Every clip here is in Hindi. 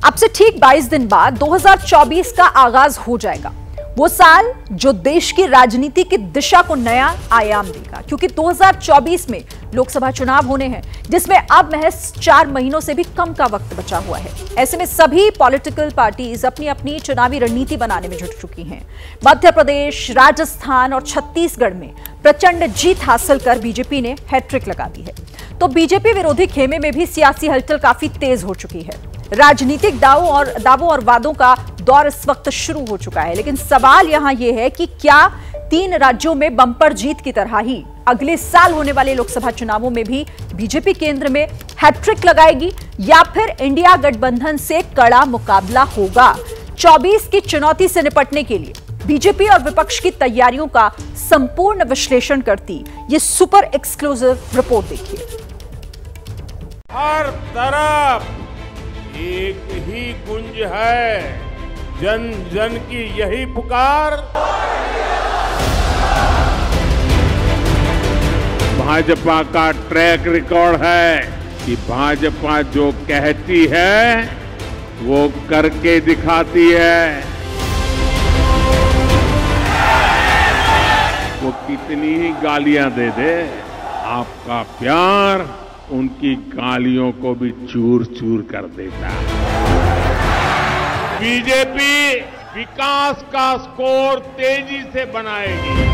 अब से ठीक 22 दिन बाद 2024 का आगाज हो जाएगा, वो साल जो देश की राजनीति की दिशा को नया आयाम देगा, क्योंकि 2024 में लोकसभा चुनाव होने हैं, जिसमें अब महज 4 महीनों से भी कम का वक्त बचा हुआ है। ऐसे में सभी पॉलिटिकल पार्टीज अपनी अपनी चुनावी रणनीति बनाने में जुट चुकी हैं। मध्य प्रदेश, राजस्थान और छत्तीसगढ़ में प्रचंड जीत हासिल कर बीजेपी ने हैट्रिक लगा दी है, तो बीजेपी विरोधी खेमे में भी सियासी हलचल काफी तेज हो चुकी है। राजनीतिक दावों और वादों का दौर इस वक्त शुरू हो चुका है, लेकिन सवाल यहां यह है कि क्या 3 राज्यों में बम्पर जीत की तरह ही अगले साल होने वाले लोकसभा चुनावों में भी बीजेपी केंद्र में हैट्रिक लगाएगी, या फिर इंडिया गठबंधन से कड़ा मुकाबला होगा। 24 की चुनौती से निपटने के लिए बीजेपी और विपक्ष की तैयारियों का संपूर्ण विश्लेषण करती ये सुपर एक्सक्लूसिव रिपोर्ट देखिए। हर तरफ एक ही गुंज है, जन जन की यही पुकार। भाजपा का ट्रैक रिकॉर्ड है कि भाजपा जो कहती है वो करके दिखाती है। वो कितनी ही गालियां दे दे, आपका प्यार उनकी गालियों को भी चूर चूर कर देता है। बीजेपी विकास का स्कोर तेजी से बनाएगी।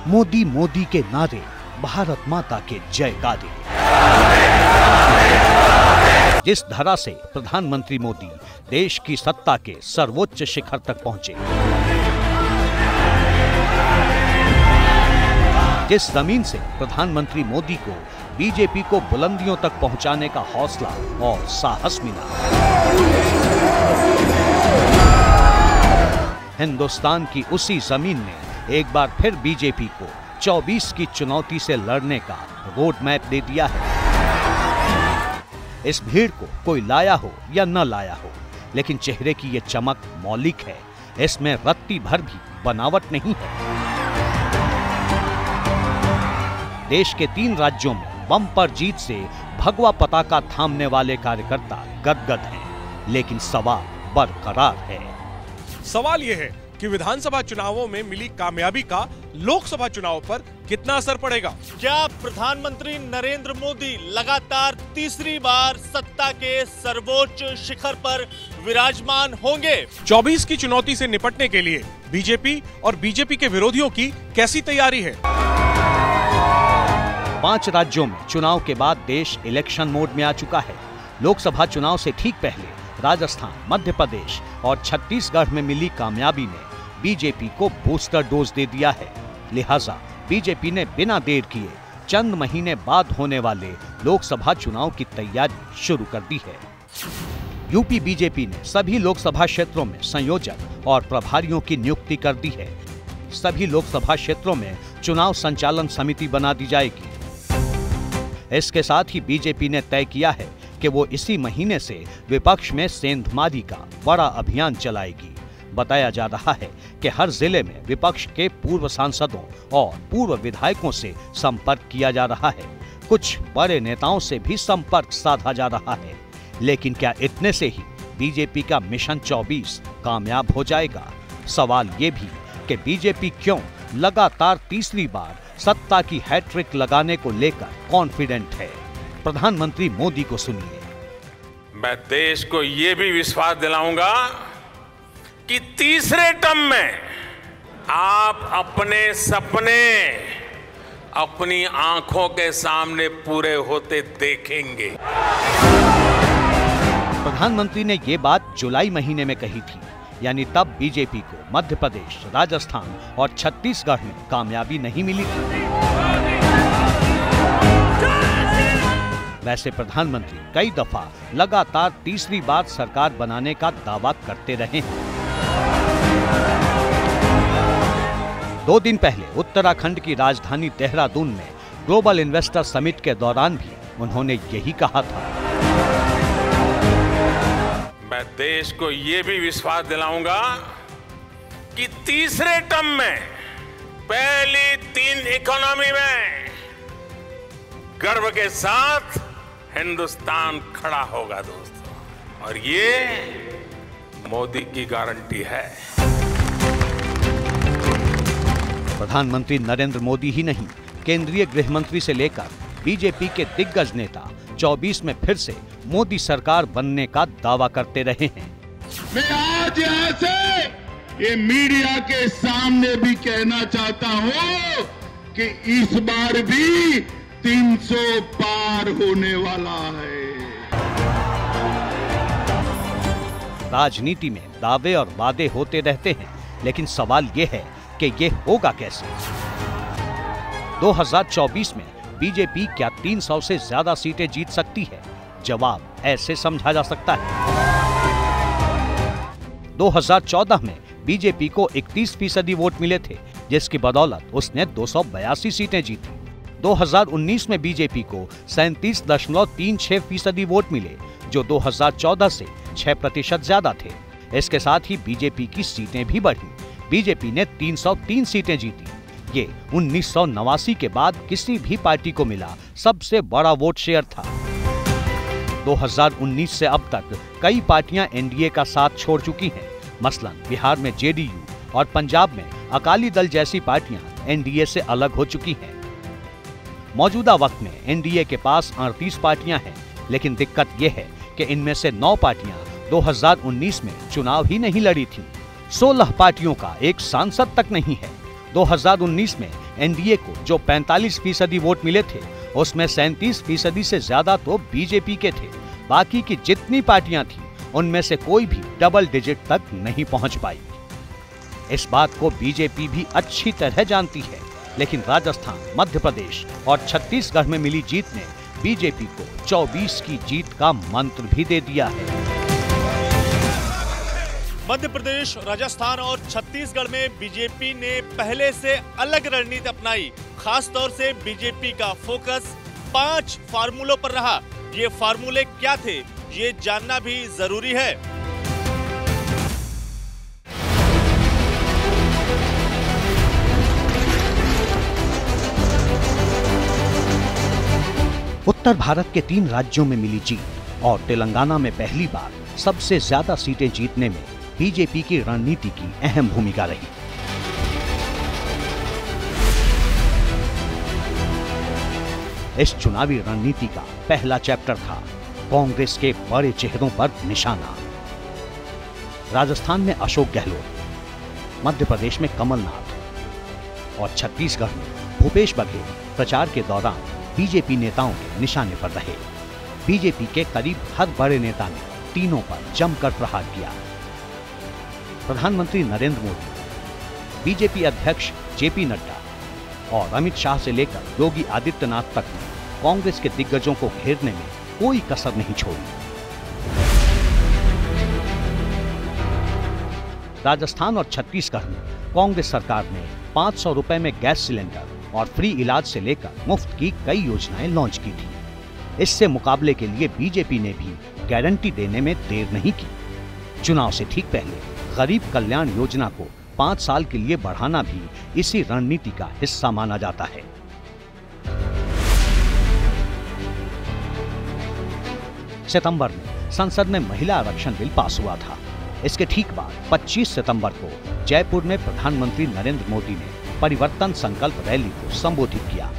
मोदी मोदी के नारे भारत माता के जय गादे। जिस धरा से प्रधानमंत्री मोदी देश की सत्ता के सर्वोच्च शिखर तक पहुंचे, जिस जमीन से प्रधानमंत्री मोदी को बीजेपी को बुलंदियों तक पहुंचाने का हौसला और साहस मिला, हिंदुस्तान की उसी जमीन ने एक बार फिर बीजेपी को 24 की चुनौती से लड़ने का रोड मैप दे दिया है। इस भीड़ को कोई लाया हो या न लाया हो, लेकिन चेहरे की ये चमक मौलिक है, इसमें रत्ती भर भी बनावट नहीं है। देश के 3 राज्यों में बम्पर जीत से भगवा पताका थामने वाले कार्यकर्ता गदगद हैं, लेकिन सवाल बरकरार है। सवाल यह है कि विधानसभा चुनावों में मिली कामयाबी का लोकसभा चुनाव पर कितना असर पड़ेगा। क्या प्रधानमंत्री नरेंद्र मोदी लगातार तीसरी बार सत्ता के सर्वोच्च शिखर पर विराजमान होंगे? 24 की चुनौती से निपटने के लिए बीजेपी और बीजेपी के विरोधियों की कैसी तैयारी है? 5 राज्यों में चुनाव के बाद देश इलेक्शन मोड में आ चुका है। लोकसभा चुनाव से ठीक पहले राजस्थान, मध्य प्रदेश और छत्तीसगढ़ में मिली कामयाबी ने बीजेपी को बूस्टर डोज दे दिया है। लिहाजा बीजेपी ने बिना देर किए चंद महीने बाद होने वाले लोकसभा चुनाव की तैयारी शुरू कर दी है। यूपी बीजेपी ने सभी लोकसभा क्षेत्रों में संयोजक और प्रभारियों की नियुक्ति कर दी है। सभी लोकसभा क्षेत्रों में चुनाव संचालन समिति बना दी जाएगी। इसके साथ ही बीजेपी ने तय किया है कि वो इसी महीने से विपक्ष में सेंधमारी का बड़ा अभियान चलाएगी। बताया जा रहा है कि हर जिले में विपक्ष के पूर्व सांसदों और पूर्व विधायकों से संपर्क किया जा रहा है। कुछ बड़े नेताओं से भी संपर्क साधा जा रहा है। लेकिन क्या इतने से ही बीजेपी का मिशन 24 कामयाब हो जाएगा? सवाल ये भी कि बीजेपी क्यों लगातार तीसरी बार सत्ता की हैट्रिक लगाने को लेकर कॉन्फिडेंट है। प्रधानमंत्री मोदी को सुनिए। मैं देश को ये भी विश्वास दिलाऊंगा कि तीसरे टर्म में आप अपने सपने अपनी आंखों के सामने पूरे होते देखेंगे। प्रधानमंत्री ने ये बात जुलाई महीने में कही थी, यानी तब बीजेपी को मध्य प्रदेश, राजस्थान और छत्तीसगढ़ में कामयाबी नहीं मिली थी। वैसे प्रधानमंत्री कई दफा लगातार तीसरी बार सरकार बनाने का दावा करते रहे हैं। 2 दिन पहले उत्तराखंड की राजधानी देहरादून में ग्लोबल इन्वेस्टर समिट के दौरान भी उन्होंने यही कहा था। मैं देश को ये भी विश्वास दिलाऊंगा कि तीसरे टर्म में पहली तीन इकोनॉमी में गर्व के साथ हिंदुस्तान खड़ा होगा दोस्तों, और ये मोदी की गारंटी है। प्रधानमंत्री नरेंद्र मोदी ही नहीं, केंद्रीय गृह मंत्री से लेकर बीजेपी के दिग्गज नेता 24 में फिर से मोदी सरकार बनने का दावा करते रहे हैं। मैं आज यहाँ से ये मीडिया के सामने भी कहना चाहता हूँ कि इस बार भी 300 पार होने वाला है। राजनीति में दावे और वादे होते रहते हैं, लेकिन सवाल ये है कि ये होगा कैसे। 2024 में बीजेपी क्या 300 से ज्यादा सीटें जीत सकती है? जवाब ऐसे समझा जा सकता है। 2014 में बीजेपी को 31% वोट मिले थे, जिसकी बदौलत उसने 282 सीटें जीती। 2019 में बीजेपी को 37.36% वोट मिले, जो 2014 से 6% ज्यादा थे। इसके साथ ही बीजेपी की सीटें भी बढ़ी। बीजेपी ने 303 सीटें जीती। ये 1989 के बाद किसी भी पार्टी को मिला सबसे बड़ा वोट शेयर था। 2019 से अब तक कई पार्टियां एनडीए का साथ छोड़ चुकी हैं। मसलन बिहार में जेडीयू और पंजाब में अकाली दल जैसी पार्टियां एनडीए से अलग हो चुकी हैं। मौजूदा वक्त में एनडीए के पास 38 पार्टियां हैं, लेकिन दिक्कत यह है कि इनमें से 9 पार्टियां 2019 में चुनाव ही नहीं लड़ी थीं। 16 पार्टियों का एक सांसद तक नहीं है। 2019 में एनडीए को जो 45% वोट मिले थे, उसमें 37% से ज्यादा तो बीजेपी के थे। बाकी की जितनी पार्टियां थीं, उनमें से कोई भी डबल डिजिट तक नहीं पहुंच पाई। इस बात को बीजेपी भी अच्छी तरह जानती है, लेकिन राजस्थान, मध्य प्रदेश और छत्तीसगढ़ में मिली जीत ने बीजेपी को 24 की जीत का मंत्र भी दे दिया है। मध्य प्रदेश, राजस्थान और छत्तीसगढ़ में बीजेपी ने पहले से अलग रणनीति अपनाई। खास तौर से बीजेपी का फोकस 5 फार्मूलों पर रहा। ये फार्मूले क्या थे, ये जानना भी जरूरी है। उत्तर भारत के 3 राज्यों में मिली जीत और तेलंगाना में पहली बार सबसे ज्यादा सीटें जीतने में बीजेपी की रणनीति की अहम भूमिका रही। इस चुनावी रणनीति का पहला चैप्टर था कांग्रेस के बड़े चेहरों पर निशाना। राजस्थान में अशोक गहलोत, मध्य प्रदेश में कमलनाथ और छत्तीसगढ़ में भूपेश बघेल प्रचार के दौरान बीजेपी नेताओं के निशाने पर रहे। बीजेपी के करीब हर बड़े नेता ने तीनों पर जमकर प्रहार किया। प्रधानमंत्री नरेंद्र मोदी, बीजेपी अध्यक्ष जेपी नड्डा और अमित शाह से लेकर योगी आदित्यनाथ तक ने कांग्रेस के दिग्गजों को घेरने में कोई कसर नहीं छोड़ी। राजस्थान और छत्तीसगढ़ में कांग्रेस सरकार ने 500 रुपए में गैस सिलेंडर और फ्री इलाज से लेकर मुफ्त की कई योजनाएं लॉन्च की थी। इससे मुकाबले के लिए बीजेपी ने भी गारंटी देने में देर नहीं की। चुनाव से ठीक पहले गरीब कल्याण योजना को 5 साल के लिए बढ़ाना भी इसी रणनीति का हिस्सा माना जाता है। सितंबर में संसद में महिला आरक्षण बिल पास हुआ था। इसके ठीक बाद 25 सितंबर को जयपुर में प्रधानमंत्री नरेंद्र मोदी ने परिवर्तन संकल्प रैली को संबोधित किया।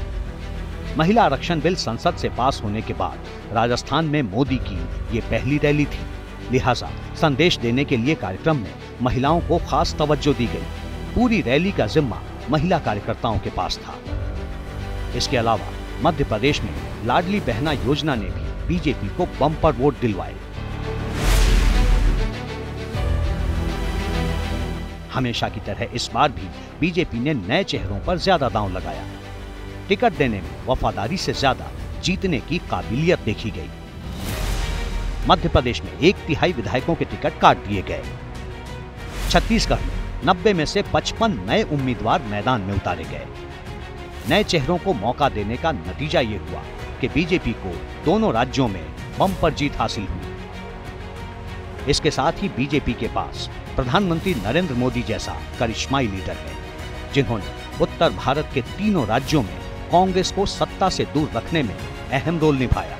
महिला आरक्षण बिल संसद से पास होने के बाद राजस्थान में मोदी की ये पहली रैली थी। लिहाजा संदेश देने के लिए कार्यक्रम में महिलाओं को खास तवज्जो दी गई। पूरी रैली का जिम्मा महिला कार्यकर्ताओं के पास था। इसके अलावा मध्य प्रदेश में लाडली बहना योजना ने भी बीजेपी को बम्पर वोट दिलवाए। हमेशा की तरह इस बार भी बीजेपी ने नए चेहरों पर ज्यादा दांव लगाया। टिकट देने में वफादारी से ज्यादा जीतने की काबिलियत देखी गई। मध्य प्रदेश में 1/3 विधायकों के टिकट काट दिए गए। छत्तीसगढ़ में 90 में से 55 नए उम्मीदवार मैदान में उतारे गए। नए चेहरों को मौका देने का नतीजा ये हुआ कि बीजेपी को दोनों राज्यों में बम्पर जीत हासिल हुई। इसके साथ ही बीजेपी के पास प्रधानमंत्री नरेंद्र मोदी जैसा करिश्माई लीडर है, जिन्होंने उत्तर भारत के तीनों राज्यों में कांग्रेस को सत्ता से दूर रखने में अहम रोल निभाया।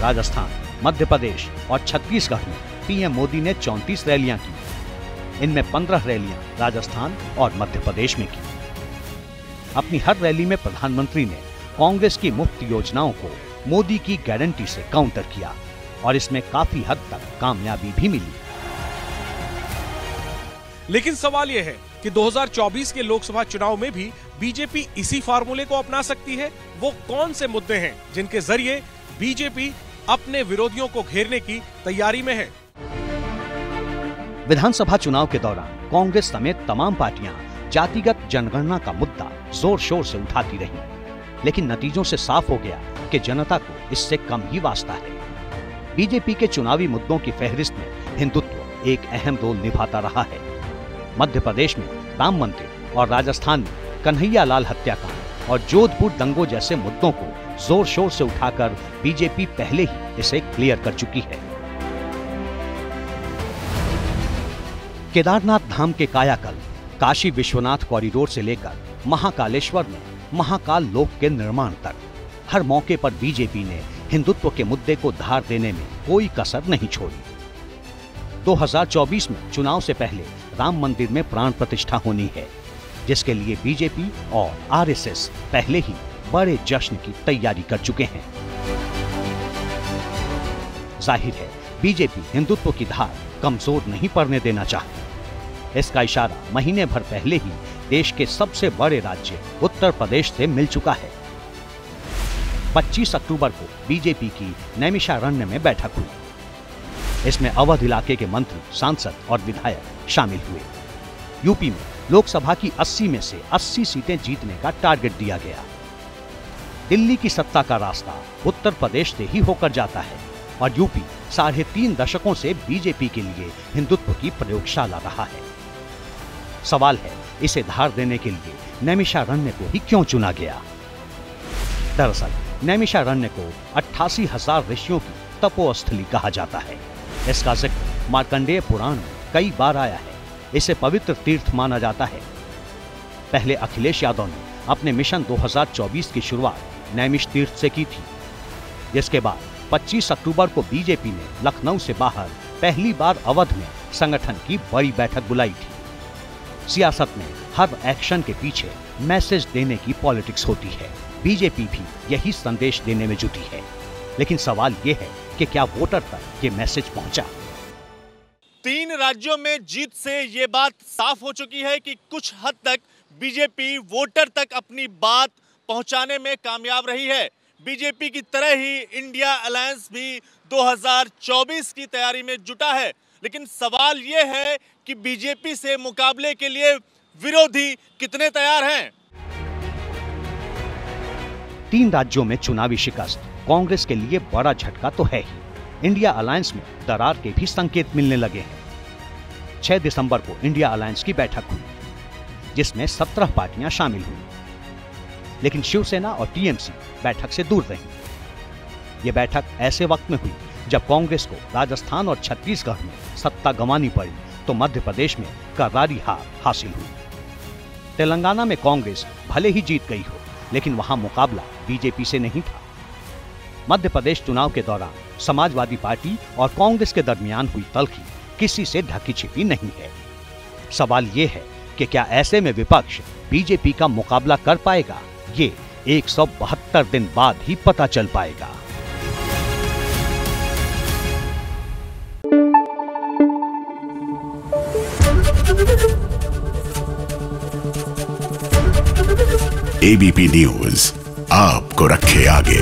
राजस्थान, मध्य प्रदेश और छत्तीसगढ़ में पीएम मोदी ने 34 रैलियां की। इनमें 15 रैलियां राजस्थान और मध्य प्रदेश में की। अपनी हर रैली में प्रधानमंत्री ने कांग्रेस की मुफ्त योजनाओं को मोदी की गारंटी से काउंटर किया और इसमें काफी हद तक कामयाबी भी मिली। लेकिन सवाल यह है कि 2024 के लोकसभा चुनाव में भी बीजेपी इसी फार्मूले को अपना सकती है। वो कौन से मुद्दे हैं जिनके जरिए बीजेपी अपने विरोधियों को घेरने की तैयारी में है? विधानसभा चुनाव के दौरान कांग्रेस समेत तमाम पार्टियां जातिगत जनगणना का मुद्दा जोर शोर से उठाती रही, लेकिन नतीजों से साफ हो गया कि जनता को इससे कम ही वास्ता है। बीजेपी के चुनावी मुद्दों की फहरिस्त में हिंदुत्व एक अहम रोल निभाता रहा है। मध्य प्रदेश में राम मंदिर और राजस्थान में कन्हैया लाल हत्याकांड और जोधपुर दंगों जैसे मुद्दों को जोर शोर से उठाकर बीजेपी पहले ही इसे क्लियर कर चुकी है। केदारनाथ धाम के कायाकल्प, काशी विश्वनाथ कॉरिडोर से लेकर महाकालेश्वर में महाकाल लोक के निर्माण तक हर मौके पर बीजेपी ने हिंदुत्व के मुद्दे को धार देने में कोई कसर नहीं छोड़ी। 2024 में चुनाव से पहले राम मंदिर में प्राण प्रतिष्ठा होनी है, जिसके लिए बीजेपी और आरएसएस पहले ही बड़े जश्न की तैयारी कर चुके हैं। जाहिर है बीजेपी हिंदुत्व की धार कमजोर नहीं पड़ने देना चाहती। इसका इशारा महीने भर पहले ही देश के सबसे बड़े राज्य उत्तर प्रदेश से मिल चुका है। 25 अक्टूबर को बीजेपी की नैमिषारण्य में बैठक हुई। इसमें अवध इलाके के मंत्री, सांसद और विधायक शामिल हुए। यूपी में लोकसभा की 80 में से 80 सीटें जीतने का टारगेट दिया गया। दिल्ली की सत्ता का रास्ता उत्तर प्रदेश से ही होकर जाता है और यूपी 3.5 दशकों से बीजेपी के लिए हिंदुत्व की प्रयोगशाला रहा है। सवाल है, इसे धार देने के लिए नैमिषारण्य को ही क्यों चुना गया? दरअसल नैमिषारण्य को 88,000 ऋषियों की तपोस्थली कहा जाता है। इसका जिक्र मार्कंडेय पुराण में कई बार आया है। इसे पवित्र तीर्थ माना जाता है। पहले अखिलेश यादव ने अपने मिशन 2024 की शुरुआत नैमिष तीर्थ से की थी, जिसके बाद 25 अक्टूबर को बीजेपी ने लखनऊ से बाहर पहली बार अवध में संगठन की बड़ी बैठक बुलाई थी। सियासत में हर एक्शन के पीछे मैसेज देने की पॉलिटिक्स होती है। बीजेपी भी यही संदेश देने में जुटी है, लेकिन सवाल यह है कि क्या वोटर तक ये मैसेज पहुंचा? 3 राज्यों में जीत से ये बात साफ हो चुकी है कि कुछ हद तक बीजेपी वोटर तक अपनी बात पहुंचाने में कामयाब रही है। बीजेपी की तरह ही इंडिया अलायंस भी 2024 की तैयारी में जुटा है, लेकिन सवाल यह है कि बीजेपी से मुकाबले के लिए विरोधी कितने तैयार हैं? 3 राज्यों में चुनावी शिकस्त कांग्रेस के लिए बड़ा झटका तो है ही। इंडिया अलायंस में दरार के भी संकेत मिलने लगे हैं। 6 दिसंबर को इंडिया अलायंस की बैठक हुई, जिसमें 17 पार्टियां शामिल हुई, लेकिन शिवसेना और टीएमसी बैठक से दूर रही। यह बैठक ऐसे वक्त में हुई जब कांग्रेस को राजस्थान और छत्तीसगढ़ में सत्ता गंवानी पड़ी, तो मध्य प्रदेश में करारी हार हासिल हुई। तेलंगाना में कांग्रेस भले ही जीत गई हो, लेकिन वहां मुकाबला बीजेपी से नहीं था। मध्य प्रदेश चुनाव के दौरान समाजवादी पार्टी और कांग्रेस के दरमियान हुई तल्खी किसी से ढकी छिपी नहीं है। सवाल यह है कि क्या ऐसे में विपक्ष बीजेपी का मुकाबला कर पाएगा? ये 172 दिन बाद ही पता चल पाएगा। एबीपी न्यूज आपको रखे आगे।